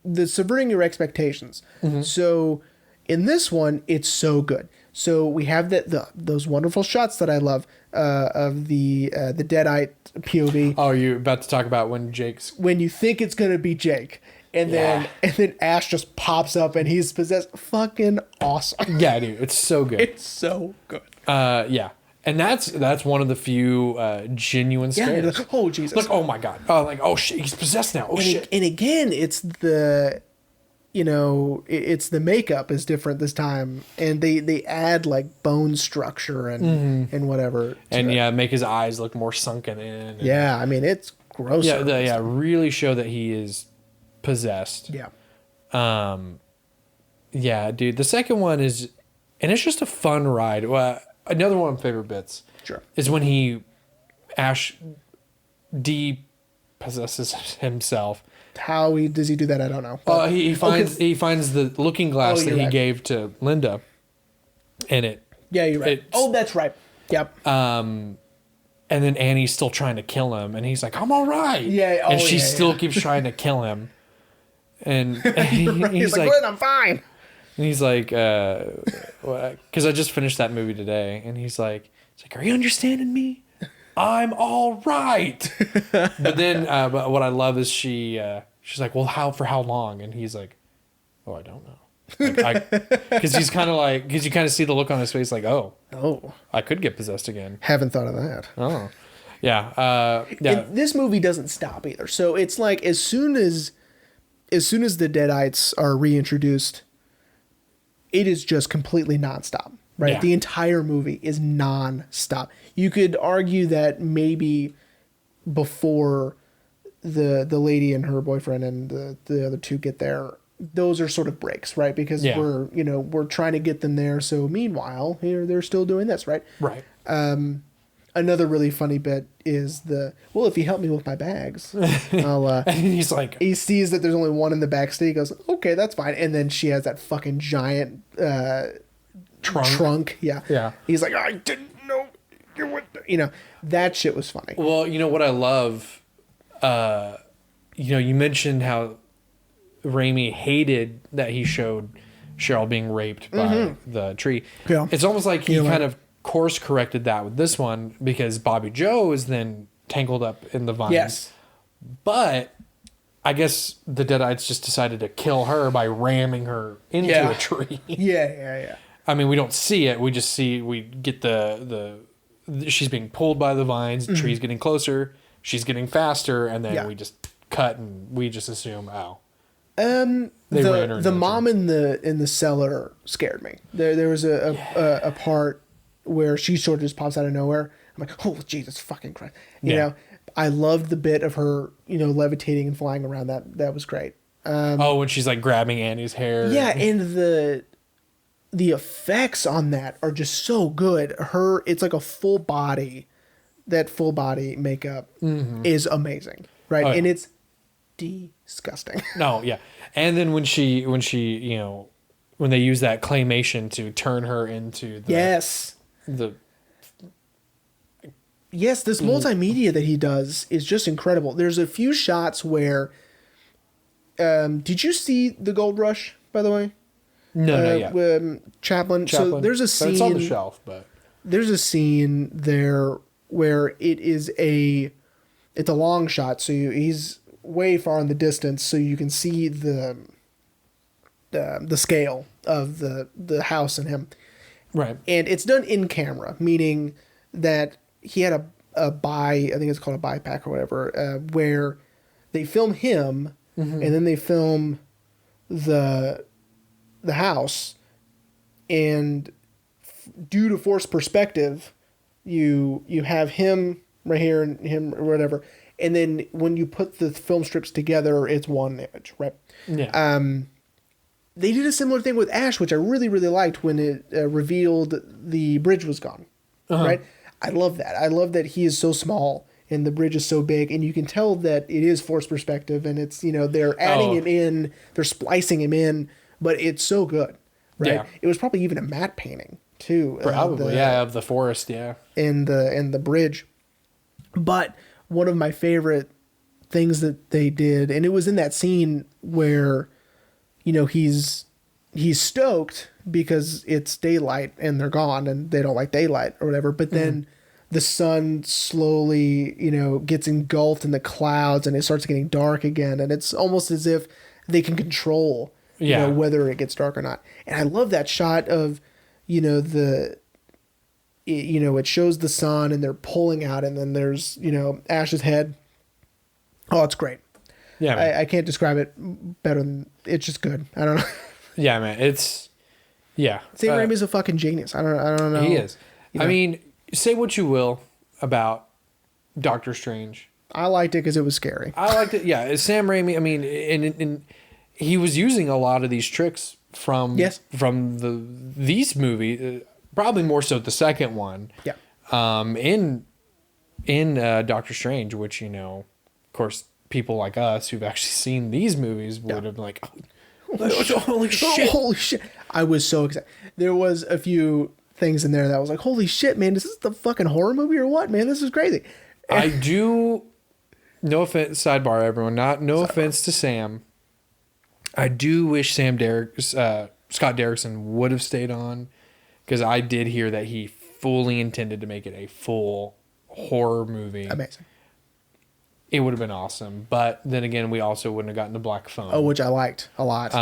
the subverting your expectations. Mm-hmm. So, in this one, it's so good. So we have those wonderful shots that I love of the Deadite POV. Oh, you're about to talk about when you think it's gonna be Jake. And then Ash just pops up and he's possessed. Fucking awesome. Yeah, dude. It's so good. It's so good. Yeah. And that's one of the few genuine scares. Like, oh Jesus! Like, oh my God! Oh, like, oh shit, he's possessed now. Oh shit! And again, it's the, it's the makeup is different this time, and they add like bone structure and whatever. And make his eyes look more sunken in. Yeah, I mean it's gross. Yeah, really show that he is possessed. Yeah. Yeah, dude. The second one is, and it's just a fun ride. Well, another one of my favorite bits. Sure. Is when Ash depossesses himself. How does he do that? I don't know. He finds the looking glass that he right. gave to Linda, and it. Yeah, you're right. That's right. Yep. And then Annie's still trying to kill him, and he's like, "I'm all right." Yeah. And she still keeps trying to kill him, and he's like, "Good, I'm fine." And he's like, because I just finished that movie today, and he's like, "Are you understanding me? I'm all right." But then, but what I love is she's like, "Well, for how long?" And he's like, "Oh, I don't know." Because he's kind of like, because you kind of see the look on his face, like, "Oh, I could get possessed again." Haven't thought of that. Oh, yeah, yeah. And this movie doesn't stop either. So it's like as soon as the Deadites are reintroduced, it is just completely nonstop, right? Yeah. The entire movie is nonstop. You could argue that maybe before the lady and her boyfriend and the other two get there, those are sort of breaks, right? Because we're trying to get them there. So meanwhile, here they're still doing this, right? Right. Another really funny bit is if you help me with my bags, I'll. And he's like, he sees that there's only one in the back seat. He goes, okay, that's fine. And then she has that fucking giant trunk. Yeah. Yeah. He's like, I didn't know you would. That shit was funny. Well, you know what I love? You mentioned how Raimi hated that he showed Cheryl being raped by the tree. Yeah. It's almost like he kind of course corrected that with this one, because Bobby Joe is then tangled up in the vines. Yes. But I guess the Deadites just decided to kill her by ramming her into a tree. Yeah. I mean, we don't see it. We get the she's being pulled by the vines. The tree's getting closer. She's getting faster, and then we just cut, and we just assume, the mom in the cellar scared me. There was a part where she sort of just pops out of nowhere. I'm like, oh Jesus fucking Christ! You know, I loved the bit of her, levitating and flying around. That was great. When she's like grabbing Annie's hair. Yeah, and the effects on that are just so good. It's like a full body. That full body makeup is amazing, right? Oh, yeah. And it's disgusting. No, yeah. And then when she when they use that claymation to turn her into this multimedia that he does is just incredible. There's a few shots where did you see The Gold Rush, by the way? No, not yet. Chaplin. So there's a scene. It's on the shelf, but there's a scene there where it's a long shot. So he's way far in the distance, so you can see the scale of the house and him. Right. And it's done in camera, meaning that he had I think it's called a bipack or whatever, where they film him and then they film the house, and due to forced perspective, you have him right here and him or whatever, and then when you put the film strips together, it's one image, right? Yeah. They did a similar thing with Ash, which I really, really liked when it revealed the bridge was gone, right? I love that. I love that he is so small and the bridge is so big, and you can tell that it is forced perspective, and it's, they're adding him in, they're splicing him in, but it's so good, right? Yeah. It was probably even a matte painting too. Probably, of the forest, and the bridge. But one of my favorite things that they did, and it was in that scene where, he's stoked because it's daylight and they're gone and they don't like daylight or whatever. But then the sun slowly, gets engulfed in the clouds and it starts getting dark again. And it's almost as if they can control, whether it gets dark or not. And I love that shot of, the it shows the sun and they're pulling out, and then there's Ash's head. Oh, it's great. Yeah, man. I can't describe it better than it's just good. I don't know. Yeah, man. It's yeah. Sam Raimi's a fucking genius. I don't know. He is. I mean, say what you will about Doctor Strange. I liked it because it was scary. I liked it. Yeah, Sam Raimi. I mean, and he was using a lot of these tricks from these movies. Probably more so the second one. Yeah. In Doctor Strange, which of course, people like us who've actually seen these movies would have been like, holy shit. Holy shit. I was so excited. There was a few things in there that was like, holy shit, man, is this the fucking horror movie or what, man? This is crazy. I do, no offense, sidebar everyone, no offense to Sam. I do wish Scott Derrickson would have stayed on, because I did hear that he fully intended to make it a full horror movie. Amazing. It would have been awesome, but then again, we also wouldn't have gotten the Black Phone. Oh, which I liked a lot.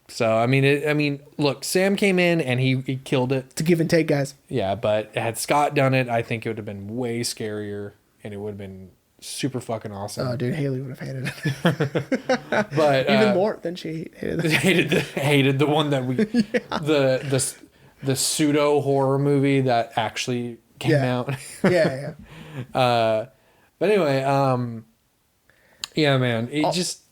So I mean, look, Sam came in and he killed it. It's a give and take, guys. Yeah, but had Scott done it, I think it would have been way scarier, and it would have been super fucking awesome. Oh, dude, Haley would have hated it. But even more than she hated it. hated the one that we the pseudo horror movie that actually came out. Yeah. But anyway, yeah, man,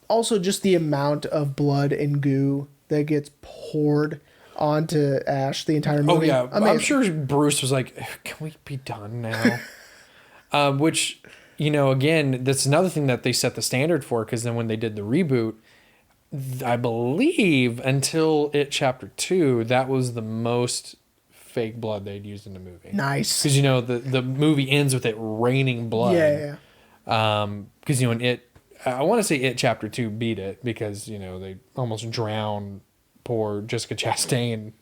also just the amount of blood and goo that gets poured onto Ash the entire movie. Oh yeah, amazing. I'm sure Bruce was like, "Can we be done now?" Which, again, that's another thing that they set the standard for, because then when they did the reboot, I believe until It Chapter 2, that was the most fake blood they'd used in the movie. Nice. Because the movie ends with it raining blood. Yeah. Because in It, I want to say It Chapter 2 beat it, because they almost drown poor Jessica Chastain.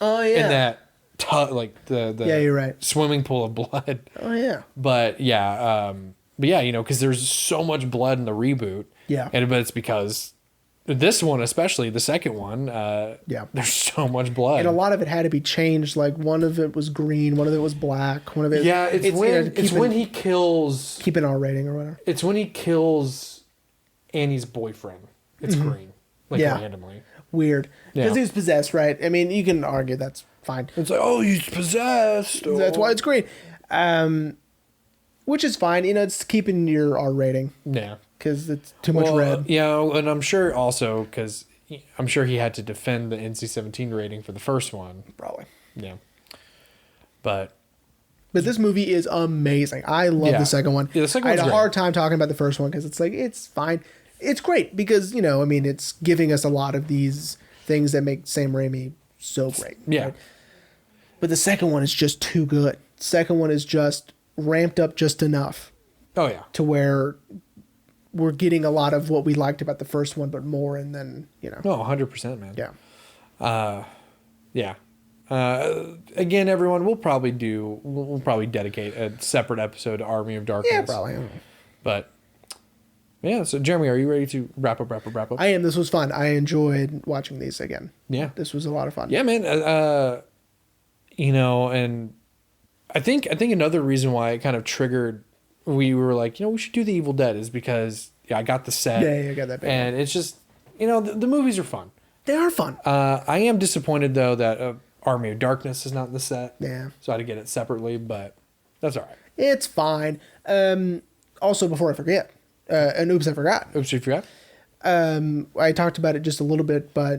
Oh yeah. In that the you're right. swimming pool of blood. Oh yeah. But yeah, because there's so much blood in the reboot. Yeah. But it's because this one, especially the second one, there's so much blood, and a lot of it had to be changed. Like one of it was green, one of it was black, one of it. Yeah, it's when he kills. Keep an R rating or whatever. It's when he kills Annie's boyfriend. It's green, randomly. Weird, because he was possessed, right? I mean, you can argue that's fine. It's like, oh, he's possessed. That's why it's green, which is fine. It's keeping your R rating. Yeah. Because it's too much red. Yeah, and I'm sure also because I'm sure he had to defend the NC-17 rating for the first one. Probably. Yeah. But this movie is amazing. I love the second one. Yeah, the second I had one's a hard time talking about the first one because it's like, it's fine. It's great because, it's giving us a lot of these things that make Sam Raimi so great. Yeah. Right? But the second one is just too good. Second one is just ramped up just enough. Oh, yeah. To where we're getting a lot of what we liked about the first one, but more, and then, No, 100%, man. Yeah. Yeah. Again, everyone, we'll probably dedicate a separate episode to Army of Darkness. Yeah, probably. But, yeah, so Jeremy, are you ready to wrap up? I am. This was fun. I enjoyed watching these again. Yeah. This was a lot of fun. Yeah, man. And I think another reason why it kind of triggered, we were like, we should do the Evil Dead, is because I got the set. Yeah, I got that. And it's just, the movies are fun. They are fun. I am disappointed though that Army of Darkness is not in the set. Yeah. So I had to get it separately, but that's all right. It's fine. Also, before I forget, and oops, I forgot. Oops, you forgot? I talked about it just a little bit, but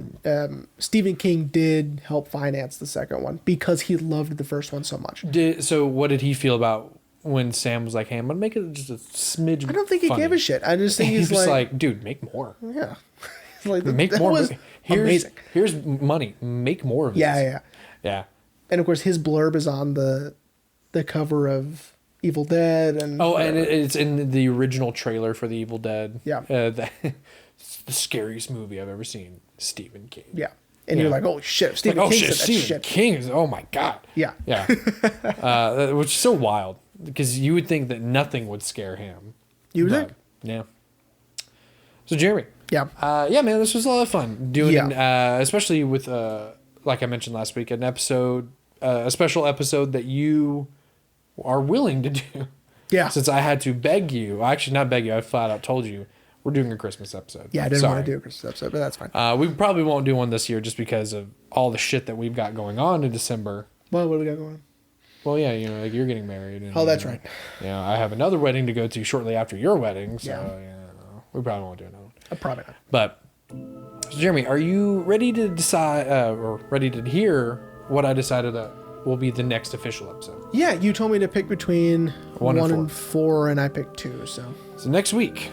Stephen King did help finance the second one because he loved the first one so much. So what did he feel about when Sam was like, hey, I'm going to make it just a smidge I don't think he gave a shit. I just think he's like, dude, make more. Yeah. Like, make more. Amazing. Here's money. Make more of this. Yeah. And of course, his blurb is on the cover of Evil Dead. And it's in the original trailer for the Evil Dead. Yeah. It's the scariest movie I've ever seen. Stephen King. Yeah. And you're like, oh shit, Stephen King said that Stephen King is, oh my God. Yeah. Yeah. Which is so wild because you would think that nothing would scare him. You would think? Yeah. So Jeremy. Yeah. Yeah, man, this was a lot of fun doing, especially with, like I mentioned last week, an episode a special episode that you are willing to do. Yeah. Since I had to beg you, actually not beg you, I flat out told you we're doing a Christmas episode. Yeah, I didn't want to do a Christmas episode, but that's fine. We probably won't do one this year just because of all the shit that we've got going on in December. Well, what do we got going on? Well, yeah, like you're getting married. And, that's right. Yeah, I have another wedding to go to shortly after your wedding, so Yeah. we probably won't do another one. Probably not. But, so Jeremy, are you ready to decide, or ready to hear what I decided that will be the next official episode? Yeah, you told me to pick between 1 and 4. and 4, and I picked 2, so. So next week,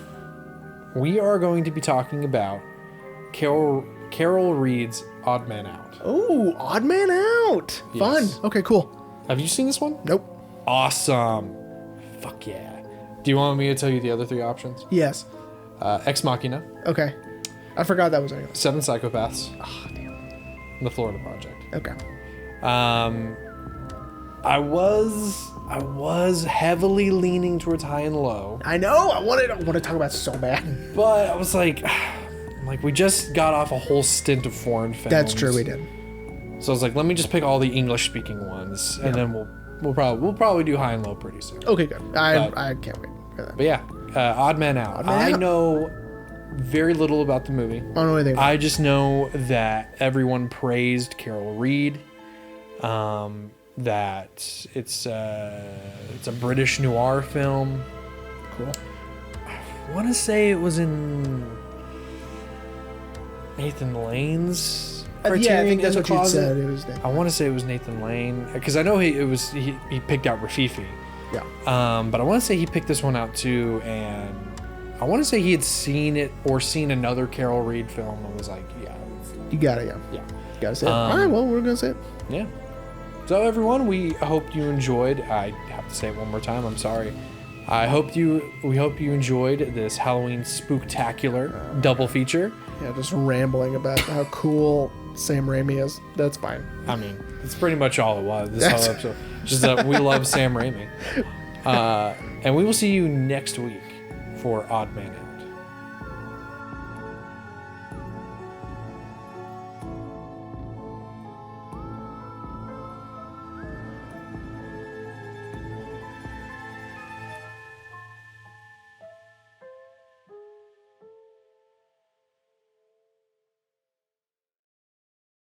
we are going to be talking about Carol Reed's Odd Man Out. Oh, Odd Man Out. Yes. Fun. Okay, cool. Have you seen this one? Nope. Awesome. Fuck yeah. Do you want me to tell you the other 3 options? Yes. Ex Machina, Okay. I forgot that was anything. 7 Psychopaths, Oh, damn. and The Florida Project. Okay. I was heavily leaning towards High and Low, I know. I want to talk about it so bad. but I was like, we just got off a whole stint of foreign films. That's true. We did. So I was like, let me just pick all the English-speaking ones, and then we'll probably do High and Low pretty soon. Okay, good. I can't wait for that. But yeah, Odd Man Out. Odd Man I Out. know very little about the movie. I don't know anything. I just know that everyone praised Carol Reed. That it's a British noir film. Cool. I want to say it was in Nathan Lane's Yeah, I Criterion think that's in what the you Closet. said. It was Nathan. I want to say it was Nathan Lane because I know he picked out Rafifi. Yeah. But I want to say he picked this one out too, and I want to say he had seen it or seen another Carol Reed film and was like, yeah, You got it, yeah. yeah, You got to say it. All right, well, we're going to say it. yeah. So everyone, we hope you enjoyed. I have to say it one more time. I'm sorry. We hope you enjoyed this Halloween Spooktacular double feature. Yeah, just rambling about how cool Sam Raimi is. That's fine. I mean, it's pretty much all it was. This whole episode, just that we love Sam Raimi. And we will see you next week for Odd Man Out.